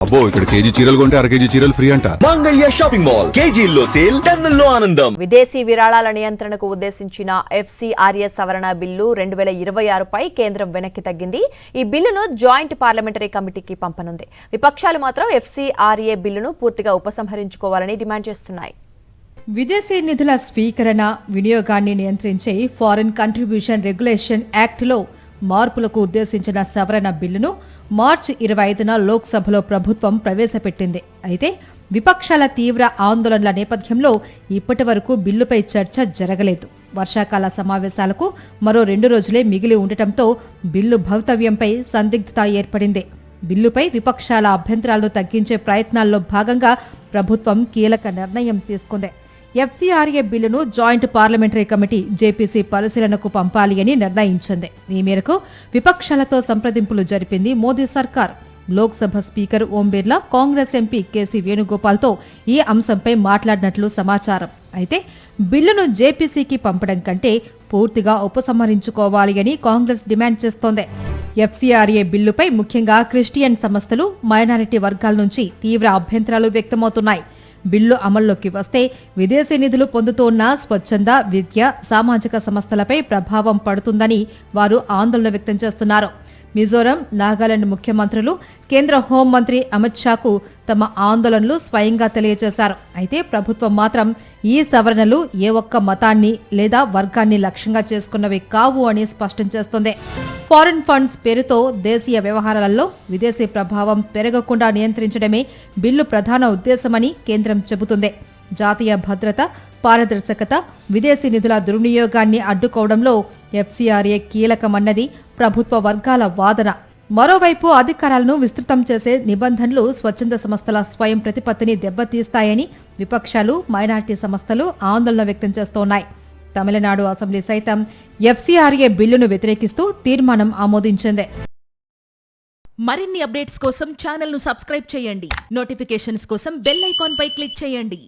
అబ్బో ఇక్కడ కేజీ చీరలు కొంటే అర కేజీ చీరలు ఫ్రీ అంట. మంగళ్య షాపింగ్ మాల్ కేజీల్లో సేల్, టన్నుల్లో ఆనందం. విదేశీ విరాళాల నియంత్రణకు ఉద్దేశించిన ఎఫ్సిఆర్ఏ సవరణ బిల్లు 2026పై కేంద్రం వెనక్కి తగ్గింది. ఈ బిల్లును జాయింట్ పార్లమెంటరీ కమిటీకి పంపనుంది. విపక్షాలు మాత్రం ఎఫ్సిఆర్ఏ బిల్లును పూర్తిగా ఉపసంహరించుకోవాలని డిమాండ్ చేస్తున్నాయి. విదేశీ నిధుల స్వీకరణ, వినియోగాన్ని నియంత్రించే ఫారిన్ కంట్రిబ్యూషన్ రెగ్యులేషన్ యాక్ట్లో మార్పులకు ఉద్దేశించిన సవరణ బిల్లును మార్చి 25న లోక్సభలో ప్రభుత్వం ప్రవేశపెట్టింది. అయితే విపక్షాల తీవ్ర ఆందోళనల నేపథ్యంలో ఇప్పటి వరకు బిల్లుపై చర్చ జరగలేదు. వర్షాకాల సమావేశాలకు మరో 2 రోజులే మిగిలి ఉండటంతో బిల్లు భవితవ్యంపై సందిగ్ధత ఏర్పడింది. బిల్లుపై విపక్షాల అభ్యంతరాలను తగ్గించే ప్రయత్నాల్లో భాగంగా ప్రభుత్వం కీలక నిర్ణయం తీసుకుంది. ఎఫ్సిఆర్ఏ బిల్లును జాయింట్ పార్లమెంటరీ కమిటీ జేపీసీ పరిశీలనకు పంపాలి అని నిర్ణయించింది. ఈ మేరకు విపక్షాలతో సంప్రదింపులు జరిపింది మోదీ సర్కార్. Lok Sabha speaker Om Birla, Congress MP KC వేణుగోపాల్తో ఈ అంశంపై మాట్లాడినట్లు సమాచారం. అయితే బిల్లును జేపీసీకి పంపడం కంటే పూర్తిగా ఉపసంహరించుకోవాలి అని కాంగ్రెస్ డిమాండ్ చేస్తోంది. ఎఫ్సిఆర్ఏ బిల్లుపై ముఖ్యంగా క్రిస్టియన్ సంస్థలు, మైనారిటీ వర్గాల నుంచి తీవ్ర అభ్యంతరాలు వ్యక్తమవుతున్నాయి. బిల్లు అమల్లోకి వస్తే విదేశీ నిధులు పొందుతోన్న స్వచ్ఛంద, విద్య, సామాజిక సంస్థలపై ప్రభావం పడుతుందని వారు ఆందోళన వ్యక్తం చేస్తున్నారు. మిజోరం, నాగాలాండ్ ముఖ్యమంత్రులు కేంద్ర హోంమంత్రి అమిత్ షాకు తమ ఆందోళనలు స్వయంగా తెలియజేశారు. అయితే ప్రభుత్వం మాత్రం ఈ సవరణలు ఏ ఒక్క మతాన్ని లేదా వర్గాన్ని లక్ష్యంగా చేసుకున్నవి కావు అని స్పష్టం చేస్తోంది. ఫారిన్ ఫండ్స్ పేరుతో దేశీయ వ్యవహారాలలో విదేశీ ప్రభావం పెరగకుండా నియంత్రించడమే బిల్లు ప్రధాన ఉద్దేశమని కేంద్రం చెబుతుంది. జాతీయ భద్రత, పారదర్శకత, విదేశీ నిధుల దుర్వినియోగాన్ని అడ్డుకోవడంలో ఎఫ్సిఆర్ఏ కీలకమన్నది ప్రభుత్వ వర్గాల వాదన. మరోవైపు అధికారాలను విస్తృతం చేసే నిబంధనలు స్వచ్ఛంద సంస్థల స్వయం ప్రతిపత్తిని దెబ్బతీస్తాయని విపక్షాలు, మైనారిటీ సంస్థలు ఆందోళన వ్యక్తం చేస్తున్నాయి. తమిళనాడు అసెంబ్లీ సైతం ఎఫ్సిఆర్ఏ బిల్లును వ్యతిరేకిస్తూ తీర్మానం ఆమోదించింది. మరిన్ని అప్డేట్స్ కోసం ఛానల్ ను సబ్స్క్రైబ్ చేయండి. నోటిఫికేషన్స్ కోసం బెల్ ఐకాన్ పై క్లిక్ చేయండి.